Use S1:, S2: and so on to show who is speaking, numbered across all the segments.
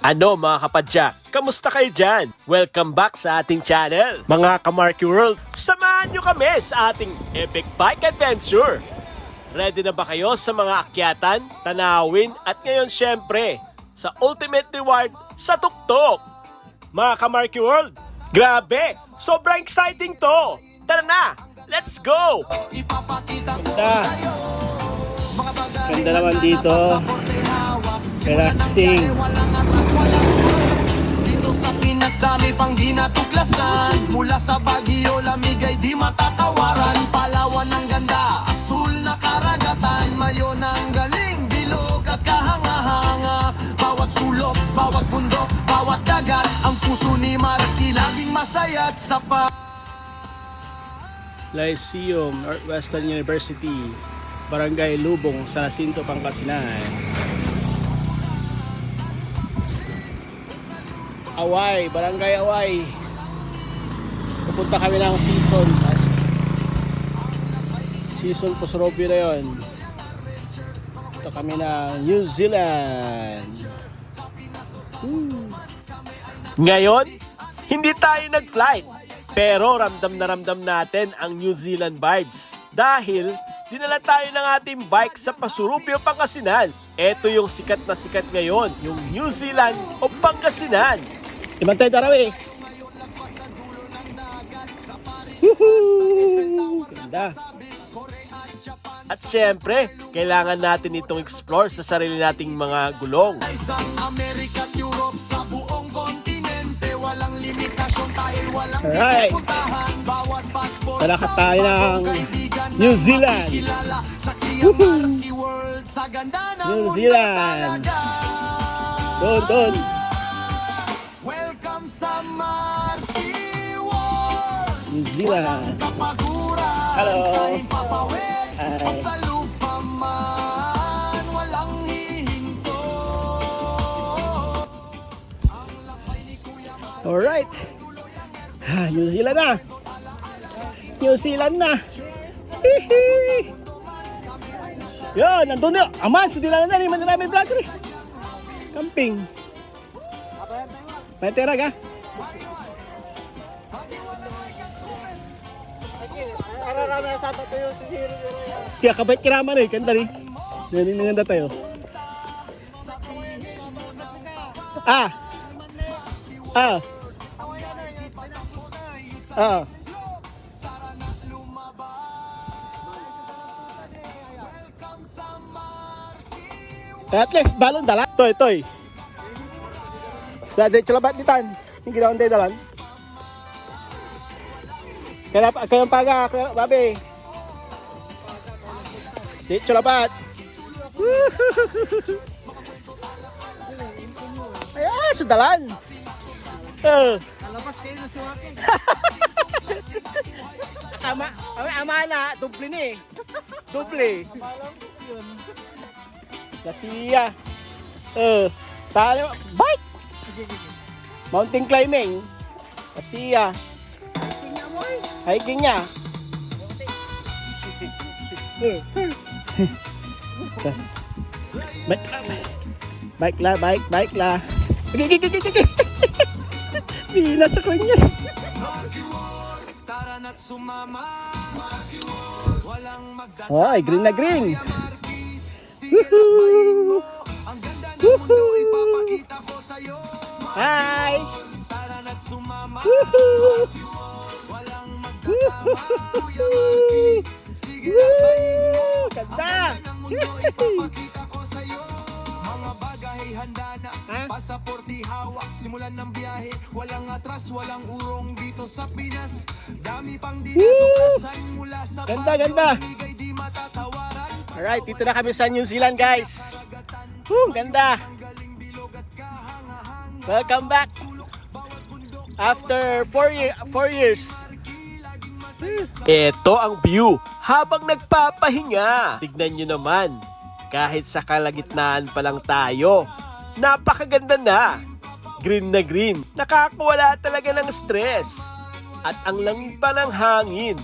S1: Ano mga kapadyak, kamusta kayo dyan? Welcome back sa ating channel. Mga Kamarky World, samahan nyo kami sa ating epic bike adventure. Ready na ba kayo sa mga akyatan, tanawin at ngayon syempre sa ultimate reward sa tuktok? Mga Kamarky World, grabe! Sobrang exciting to! Tara na! Let's go!
S2: Ganda. Ganda naman dito. Relaxing.
S3: Dito sa Pinas dami pang di natuklasan. Mula sa Baguio lamig ay di matatawaran. Palawan ang ganda, asul na karagatan. Mayon ang galing, bilog at kahanga-hanga. Bawat sulok, bawat bundok, bawat dagat. Ang puso ni Marky laging masaya at sapa.
S2: Lyceum, Northwestern University, Barangay Lubong, sa Jacinto, Pangasinan. Away, Barangay Away. Pupunta kami ng season Pusrobio na yun. Pupunta kami ng New Zealand.
S1: Ngayon, hindi tayo nag-flight. Pero ramdam na ramdam natin ang New Zealand vibes. Dahil dinala tayo ng ating bike sa Pasurupio, Pangasinan. Ito yung sikat na sikat ngayon, yung New Zealand o Pangasinan.
S2: Ibantay Tarawi. Ganda.
S1: At syempre, kailangan natin itong explore sa sarili nating mga gulong.
S3: Sa Amerika at Europe, sa buong kontinente, walang limitasyon dahil walang
S2: Alright.
S3: pipuntahan. Bawat passport
S2: Talakad tayo ng New Zealand.
S3: Saksi ang Marky World sa ganda ng
S2: New
S3: mundo
S2: Zealand.
S3: talaga.
S2: Doon.
S3: Welcome sa Marky World.
S2: New Zealand.
S3: Kapaguran
S2: Hello.
S3: sa impapawid.
S2: Hi.
S3: O sa lupa man, walang hihinto.
S2: Alright. New Zealand na. New Zealand na. Hihi. Yun, nandun na. Aman, sa dilangan na. Hindi man vlog rin. Camping. May tera ka? Kaya kabait kiraman eh. Kanta rin. Naninganda tayo. Ah. At least balon dala. Toy. Dadi celabat di tan. Ini ginaon day dalan. Kaya paga, babe. Di celabat. Ay, sudalan.
S3: Alabas kayo na suwakin.
S2: Ama na, duble ni. Duble. Lasiya. Tayo, bike. Mountain climbing. Lasiya. Hiking niya. Bike la. Bila sa kanyas.
S3: Tara na't sumama. Walang magdadama.
S2: Ay, green na green.
S3: Woohoo! Ang ganda ng mundo ipapakita ko sa'yo.
S2: Hi.
S3: Tara na't sumama.
S2: Woohoo!
S3: Walang magdadama. Kuya Marky, sige na tayo.
S2: Ganda.
S3: Ang mundo ipapakita ko sa'yo. Mga bagay handa na.
S2: Ha?
S3: Pasaporte hawak. Simulan ng biyahe. Walang atras, walang urong dito sa Pinas. Dami pang dinatuklasan mula sa
S2: Ganda.
S3: lamig ay di matatawaran.
S2: Alright, dito na kami sa New Zealand, guys. Ganda. Welcome back. After 4 years.
S1: Ito ang view habang nagpapahinga. Tignan nyo naman, kahit sa kalagitnaan pa lang tayo, napakaganda na. Green na green, nakakawala talaga ng stress. At ang langit pa ng hangin,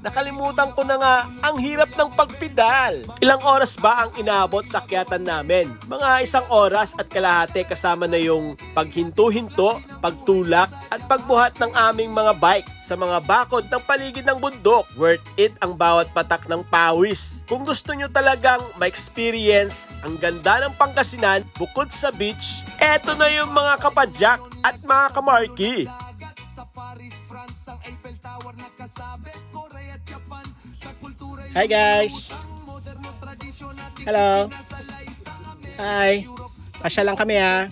S1: nakalimutan ko na nga ang hirap ng pagpedal. Ilang oras ba ang inaabot sa akyatan namin? Mga 1 oras at kalahati kasama na yung paghinto-hinto, pagtulak at pagbuhat ng aming mga bike sa mga bakod ng paligid ng bundok. Worth it ang bawat patak ng pawis. Kung gusto nyo talagang ma-experience ang ganda ng Pangasinan bukod sa beach, eto na yung mga kapadyak at mga kamarki.
S2: Hi guys! Hello! Hi! Pasya lang kami ha.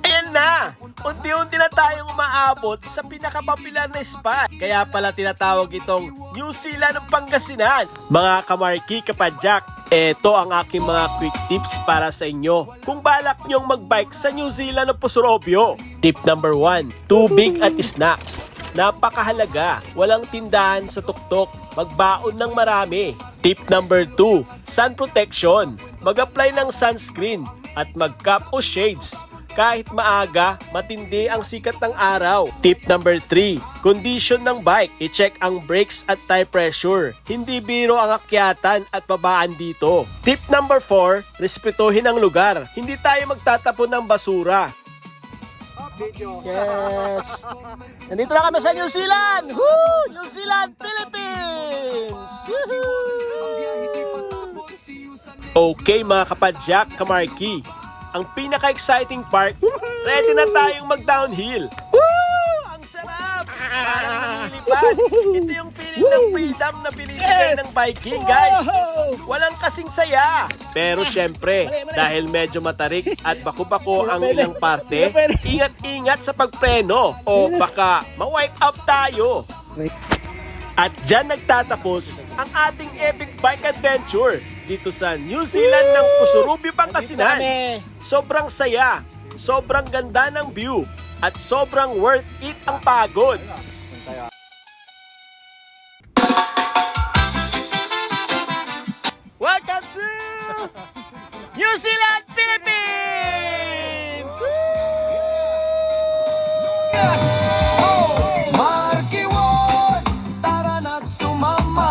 S1: Ayan na! Unti-unti na tayong umaabot sa pinakapopular na spot. Kaya pala tinatawag itong New Zealand ng Pangasinan. Mga kamarki, kapadyak, eto ang aking mga quick tips para sa inyo kung balak nyong magbike sa New Zealand ng Pusurobio. Tip number 1, tubig at snacks. Napakahalaga, walang tindahan sa tuktok, magbaon ng marami. Tip number 2, sun protection. Mag-apply ng sunscreen at mag-cap o shades. Kahit maaga, matindi ang sikat ng araw. Tip number 3, condition ng bike. I-check ang brakes at tire pressure. Hindi biro ang akyatan at babaan dito. Tip number 4, respetuhin ang lugar. Hindi tayo magtatapon ng basura.
S2: Yes! Nandito na kami sa New Zealand! Woo! New Zealand, Philippines! Woohoo!
S1: Okay mga kapadyak, kamarki. Ang pinaka-exciting part, ready na tayong mag-downhill. Woo! Ang sarap! Parang lumilipad. Ito yung feeling ng freedom na binibigay ng biking, guys. Walang kasing saya. Pero syempre, dahil medyo matarik at baku-bako ang ilang parte, ingat-ingat sa pagpreno o baka ma-wipe up tayo. At dyan nagtatapos ang ating epic bike adventure dito sa New Zealand ng Pusurubio, Pangasinan. Sobrang saya, sobrang ganda ng view, at sobrang worth it ang pagod. Welcome to New Zealand, Philippines!
S3: Yes! Oh! Marky Ward, tara na't sumama.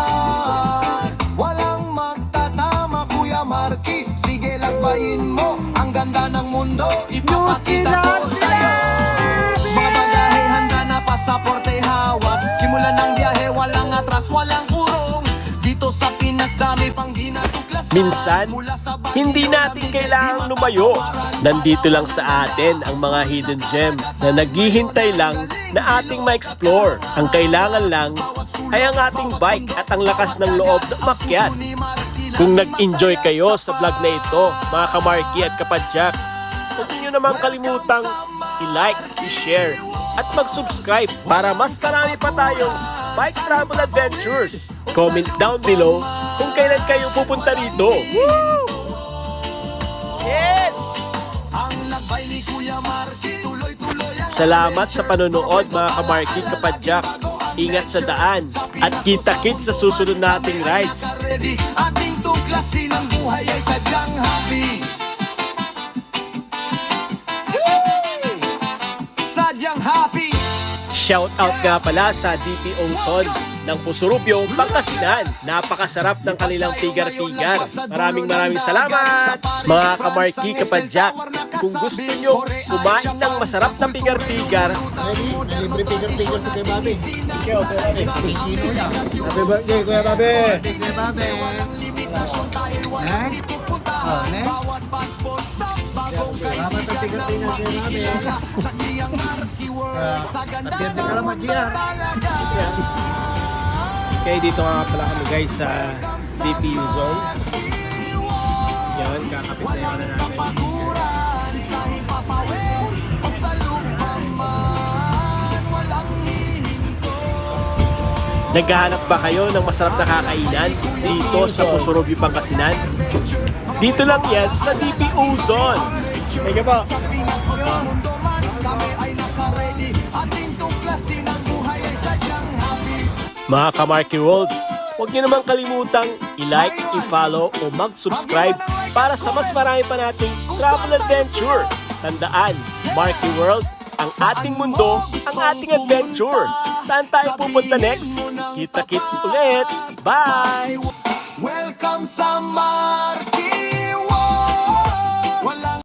S3: Walang magtatama, Kuya Marky. Sige, lakbayin mo. Ang ganda ng mundo, ipapakita ko sa'yo. Mga bagahe, handa na, pasaporte hawak. Simulan ng biyahe, walang atras, walang urong. Dito sa Pinas, dami pang di natuklasan.
S1: Minsan, hindi natin kailangang lumayo. Nandito lang sa atin ang mga hidden gem na naghihintay lang na ating ma-explore. Ang kailangan lang ay ang ating bike at ang lakas ng loob na umakyat. Kung nag-enjoy kayo sa vlog na ito, mga kamarki at kapadyak, huwag niyo naman kalimutang i-like, i-share, at mag-subscribe para mas marami pa tayong bike travel adventures. Comment down below kung kailan kayo pupunta rito. Yes!
S3: Ang lakbay ni Kuya Marky, tuloy-tuloy ang
S1: Salamat sa panonood mga kamarki, kapadyak. Ingat sa daan at kita-kits sa susunod nating rides.
S3: ready. Ating tuklasin ang buhay ay sadyang happy. Sadyang happy.
S1: Shout out nga pala sa DP Ongson ng Pusurubio, Pangasinan. Napakasarap ng kanilang pigar-pigar. Maraming salamat! Mga kamarki, kapadyak, kung gusto nyo kumain ng masarap na pigar-pigar,
S2: Libre figure to kay Bobby. Thank you, Happy birthday, Kuya Bobby!
S3: Bawat passport stop, bagong
S2: Salamat ang figure-figure kay Bobby.
S3: saksi ang Marky World. Sa ganda ng mundo talaga.
S2: Okay, dito nga pala kami guys sa DPU zone. Yan, kakapit na yun na namin.
S3: Paguran sa hipapawin o sa lupa man, walang hihinto.
S1: naghahanap ba kayo ng masarap na kakainan dito sa Pusurubio, Pangasinan? Dito lang yan sa DP Ozone.
S2: Thank you po.
S3: Sa Pinas o sa mundo man, kami ay nakaready. Ating tuklasin ang buhay ay sadyang happy.
S1: Mga Kamarky World, huwag niyo naman kalimutang i-like, i-follow o mag-subscribe para sa mas marami pa nating travel adventure. Tandaan, Marky World, ang ating mundo, ang ating adventure. Saan tayo pupunta next? Kita-kits ulit. Bye!
S3: Welcome sa Marquez.